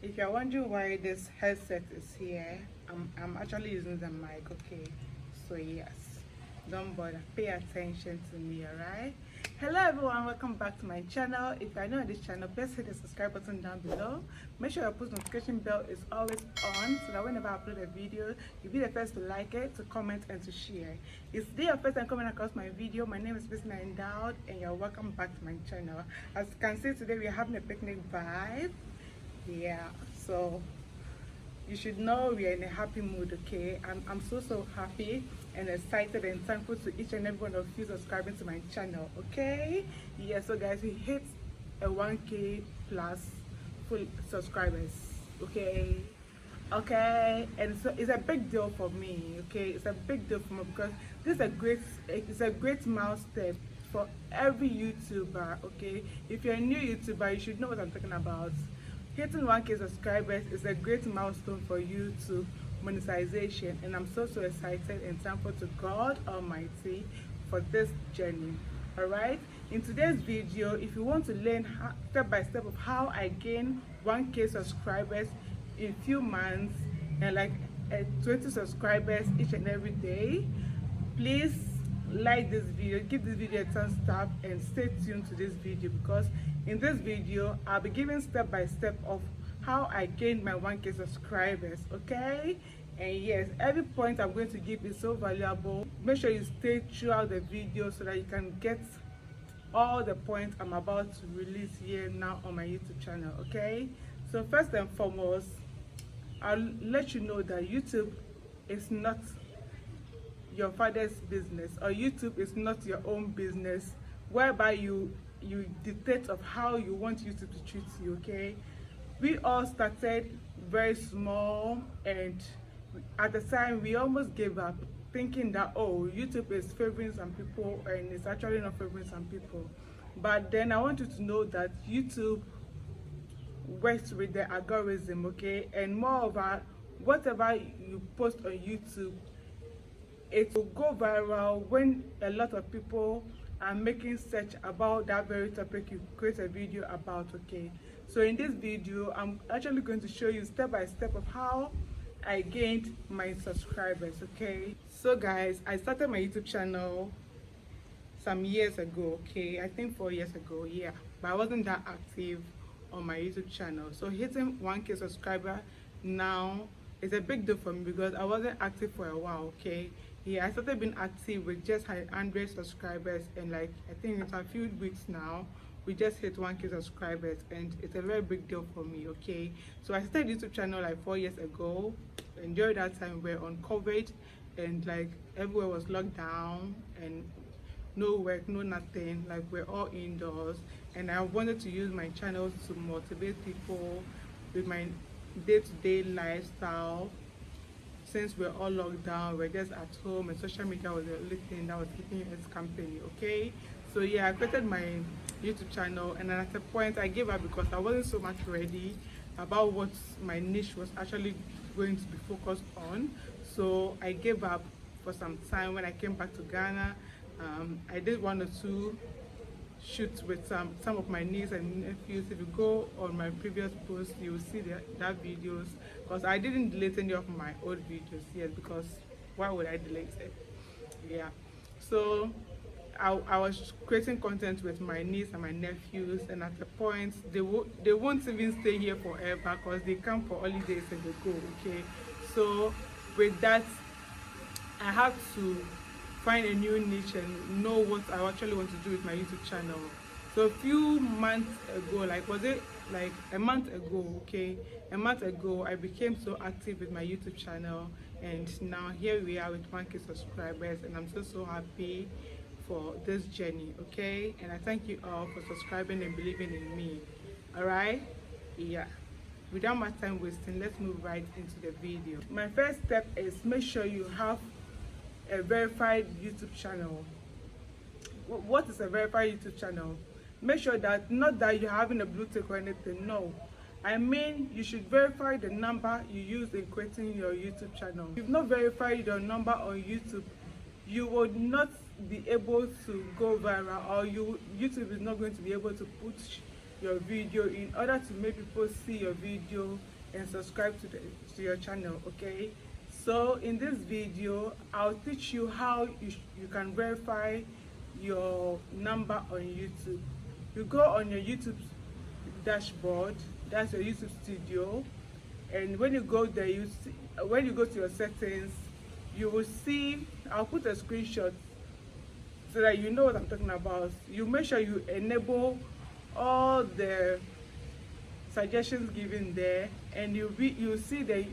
If you're wondering why this headset is here, I'm actually using the mic, okay? So yes, don't bother, pay attention to me, alright? Hello everyone, welcome back to my channel. If you're new on this channel, please hit the subscribe button down below. Make sure your post notification bell is always on so that whenever I upload a video, you'll be the first to like it, to comment and to share. If this is your first time coming across my video, my name is Christina Endowed and you're welcome back to my channel. As you can see, today we're having a picnic vibe. Yeah, so you should know we are in a happy mood, okay? I'm so happy and excited and thankful to each and every one of you subscribing to my channel, okay? Yeah, so guys, we hit a 1K plus full subscribers, okay? And so it's a big deal for me, okay? It's a big deal for me because this is a great milestone for every YouTuber, okay? If you're a new YouTuber, you should know what I'm talking about. Hitting 1K subscribers is a great milestone for YouTube monetization, and I'm so excited and thankful to God Almighty for this journey. Alright, in today's video, if you want to learn step by step of how I gain 1K subscribers in few months and like 20 subscribers each and every day, please like this video, give this video a thumbs up and stay tuned to this video, because in this video I'll be giving step by step of how I gained my 1K subscribers, okay? And yes, every point I'm going to give is so valuable. Make sure you stay throughout the video so that you can get all the points I'm about to release here now on my YouTube channel, okay? So first and foremost, I'll let you know that YouTube is not your father's business, or YouTube is not your own business whereby you dictate of how you want YouTube to treat you, okay? We all started very small, and at the time we almost gave up, thinking that, oh, YouTube is favoring some people and it's actually not favoring some people. But then I want you to know that YouTube works with the algorithm, okay? And moreover, whatever you post on YouTube, it will go viral when a lot of people are making search about that very topic you create a video about, okay? So in this video, I'm actually going to show you step by step of how I gained my subscribers, okay? So guys, I started my YouTube channel some years ago, okay? I think 4 years ago, yeah. But I wasn't that active on my YouTube channel. So hitting 1K subscriber now is a big deal for me because I wasn't active for a while, okay? Yeah, I started being active with just 100 subscribers, and like I think it's a few weeks now we just hit 1K subscribers, and it's a very big deal for me, okay? So I started YouTube channel like 4 years ago, and during that time we're on COVID and like everywhere was locked down and no work, no nothing, like we're all indoors, and I wanted to use my channel to motivate people with my day-to-day lifestyle. Since we're all locked down, we're just at home, and social media was the only thing that was keeping its company, okay? So yeah, I created my YouTube channel, and then at a point I gave up because I wasn't so much ready about what my niche was actually going to be focused on. So I gave up for some time. When I came back to Ghana, I did 1 or 2 shoots with some of my nieces and nephews. If you go on my previous posts, you will see that videos, because I didn't delete any of my old videos yet, because why would I delete it? Yeah, so I was creating content with my niece and my nephews, and at the point they won't even stay here forever because they come for holidays and they go, okay? So with that, I have to find a new niche and know what I actually want to do with my YouTube channel. So a few months ago, like was it like a month ago, okay? A month ago, I became so active with my YouTube channel, and now here we are with 1K subscribers, and I'm so happy for this journey, okay? And I thank you all for subscribing and believing in me. All right? Yeah. Without much time wasting, let's move right into the video. My first step is make sure you have a verified YouTube channel. What is a verified YouTube channel? Make sure that not that you're having a blue tick or anything, no. I mean, you should verify the number you use in creating your YouTube channel. If you've not verified your number on YouTube, you would not be able to go viral, or YouTube is not going to be able to put your video in order to make people see your video and subscribe to your channel. Okay, so in this video I'll teach you how you can verify your number on YouTube. You go on your YouTube dashboard, that's your YouTube studio, and when you go there, when you go to your settings, you will see, I'll put a screenshot so that you know what I'm talking about. You make sure you enable all the suggestions given there, and you see the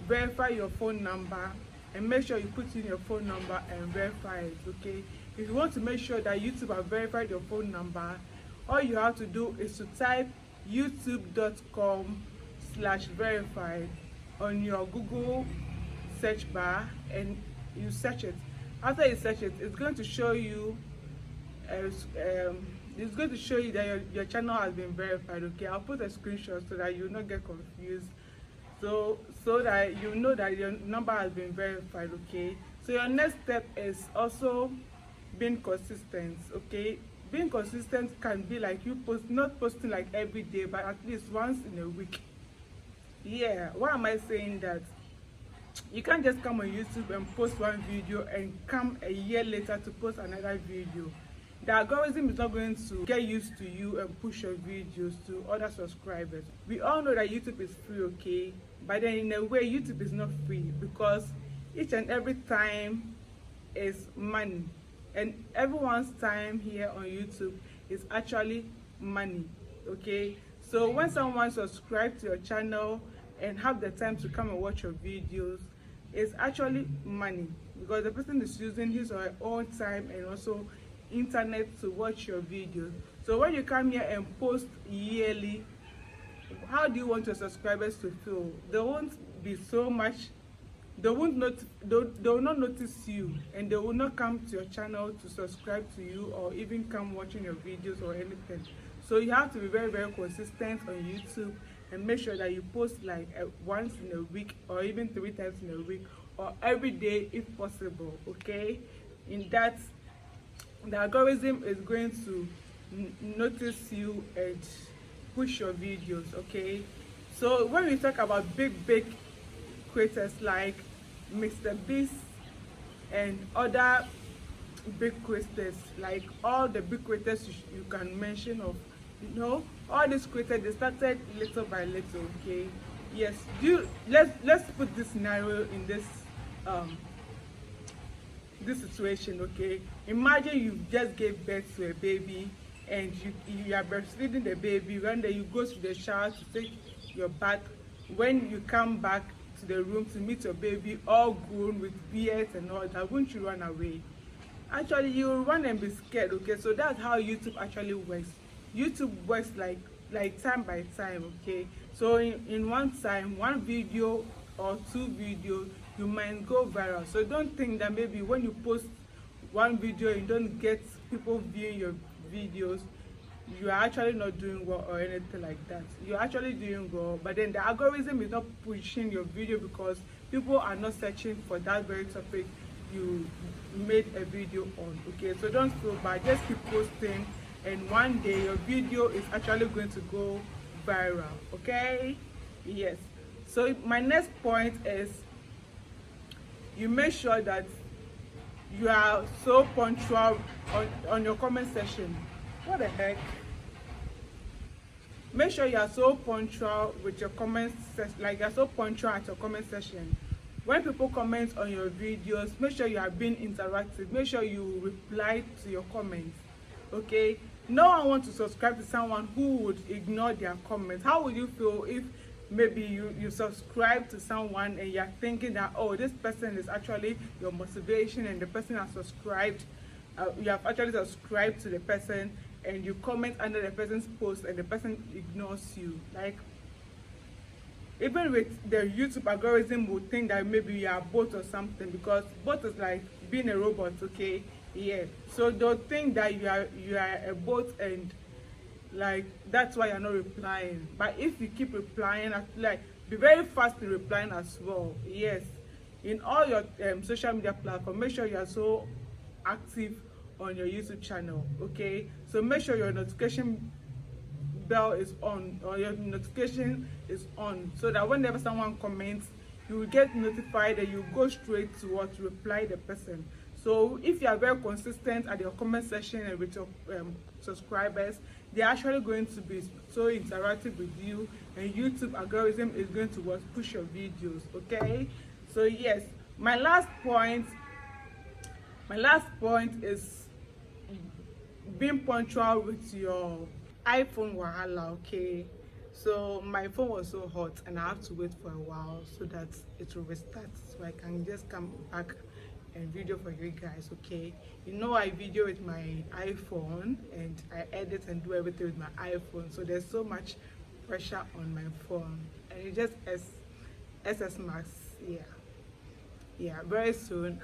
verify your phone number, and make sure you put in your phone number and verify it. Okay, if you want to make sure that YouTube have verified your phone number, all you have to do is to type youtube.com/verified on your Google search bar, and you search it. After you search it, it's going to show you that your channel has been verified. Okay, I'll put a screenshot so that you not get confused, so that you know that your number has been verified. Okay, so your next step is also being consistent. Okay, being consistent can be like you not posting like every day, but at least once in a week. Yeah, why am I saying that? You can't just come on YouTube and post one video and come a year later to post another video. The algorithm is not going to get used to you and push your videos to other subscribers. We all know that YouTube is free, okay, but then in a way YouTube is not free, because each and every time is money, and everyone's time here on YouTube is actually money. Okay, so when someone subscribes to your channel and have the time to come and watch your videos, it's actually money, because the person is using his or her own time and also internet to watch your videos. So when you come here and post yearly, how do you want your subscribers to feel? They won't be so much, they will not notice you, and they will not come to your channel to subscribe to you or even come watching your videos or anything. So you have to be very, very consistent on YouTube and make sure that you post like once in a week, or even 3 times in a week, or every day if possible. Okay, in that the algorithm is going to notice you and push your videos. Okay, so when we talk about big creators like Mr. Beast and other big creators, like all the big creators you can mention of, you know, all these creators, they started little by little. Okay, yes, let's put this scenario in this situation. Okay, imagine you just gave birth to a baby and you are breastfeeding the baby. One day you go to the shower to take your bath. When you come back to the room to meet your baby all grown with beards and all that, won't you run away? Actually, you will run and be scared. Okay, so that's how YouTube actually works. YouTube works like time by time. Okay, so in one time, one video or 2 videos, you might go viral. So don't think that maybe when you post one video you don't get people viewing your videos, you are actually not doing well or anything like that. You're actually doing well, but then the algorithm is not pushing your video because people are not searching for that very topic you made a video on. Okay, so don't feel bad, just keep posting, and one day your video is actually going to go viral. Okay, yes. So my next point is, you make sure that you are so punctual on your comment section. What the heck? Make sure you are so punctual with your comments, like you're so punctual at your comment section. When people comment on your videos, make sure you are being interactive. Make sure you reply to your comments. Okay, no one wants to subscribe to someone who would ignore their comments. How would you feel if maybe you subscribe to someone and you're thinking that, oh, this person is actually your motivation, and the person has subscribed, you have actually subscribed to the person, and you comment under the person's post and the person ignores you? Like, even with the YouTube algorithm would think that maybe you are a bot or something, because bot is like being a robot. Okay, yeah, so they'll think that you are a bot, and like that's why you're not replying. But if you keep replying, like be very fast in replying as well. Yes, in all your social media platforms, make sure you are so active on your YouTube channel. Okay, so make sure your notification bell is on, or your notification is on, so that whenever someone comments, you will get notified and you go straight to what, reply the person. So if you are very consistent at your comment section and with your subscribers, they're actually going to be so interactive with you, and YouTube algorithm is going to what, push your videos. Okay, so yes, my last point is being punctual with your iPhone wahala. Okay, so my phone was so hot and I have to wait for a while so that it will restart, so I can just come back and video for you guys. Okay, you know, I video with my iPhone and I edit and do everything with my iPhone, so there's so much pressure on my phone, and it just SS Max. Yeah, very soon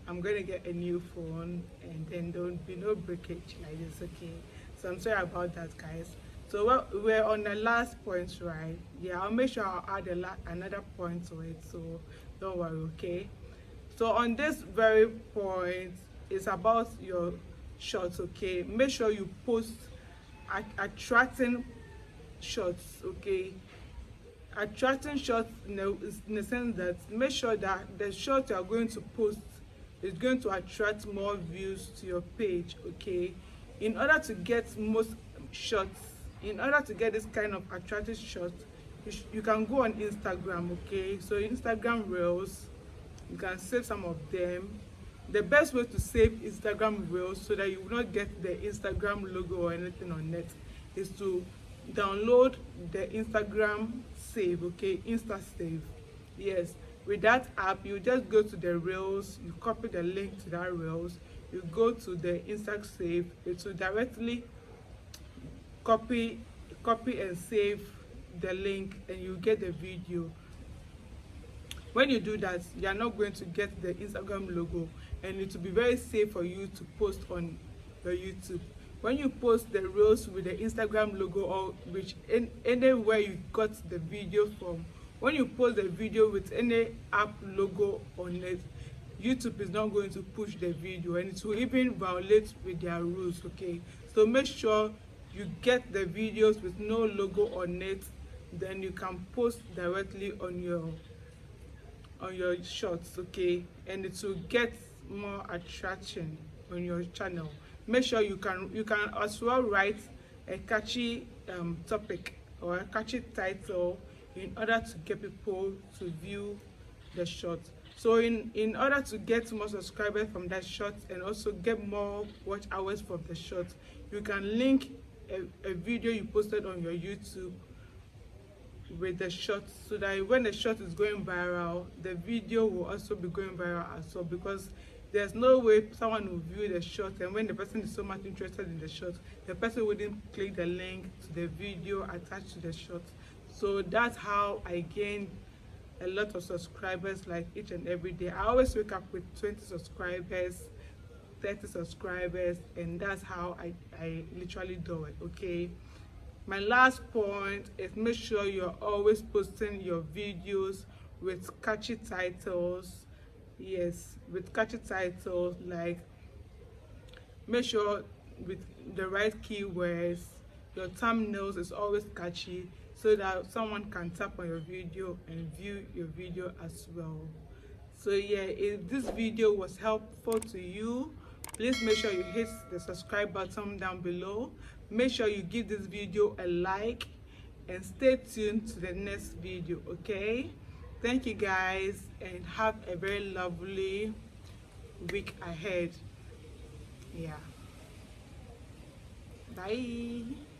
I'm going to get a new phone, and then there will be no breakage like this. Okay, so I'm sorry about that, guys. So we're on the last point, right? Yeah, I'll make sure I'll add another point to it, so don't worry. Okay, so on this very point, it's about your shots. Okay, make sure you post attracting shots. Okay, attracting shots in the sense that make sure that the shot you are going to post is going to attract more views to your page. Okay, in order to get most shots, in order to get this kind of attractive shots, you can go on Instagram. Okay, so Instagram Reels, you can save some of them. The best way to save Instagram Reels so that you will not get the Instagram logo or anything on it is to download the Instagram save. Okay, Insta save. Yes, with that app, you just go to the Reels, you copy the link to that Reels, you go to the Insta save, it will directly copy and save the link, and you get the video. When you do that, you are not going to get the Instagram logo, and it will be very safe for you to post on your YouTube. When you post the Reels with the Instagram logo, or which anywhere you got the video from, when you post the video with any app logo on it, YouTube is not going to push the video, and it will even violate with their rules. Okay, so make sure you get the videos with no logo on it, then you can post directly on your shorts. Okay, and it will get more attraction on your channel. Make sure you can as well write a catchy topic or a catchy title in order to get people to view the short. So in order to get more subscribers from that short and also get more watch hours from the short, you can link a video you posted on your YouTube with the short, so that when the short is going viral, the video will also be going viral as well, because there's no way someone will view the short, and when the person is so much interested in the short, the person wouldn't click the link to the video attached to the short. So that's how I gain a lot of subscribers, like each and every day. I always wake up with 20 subscribers, 30 subscribers, and that's how I literally do it. Okay, my last point is make sure you're always posting your videos with catchy titles. Yes, with catchy titles, like make sure with the right keywords, your thumbnails is always catchy, so that someone can tap on your video and view your video as well. So yeah, if this video was helpful to you, please make sure you hit the subscribe button down below. Make sure you give this video a like, and stay tuned to the next video. Okay, thank you guys, and have a very lovely week ahead. Yeah, bye.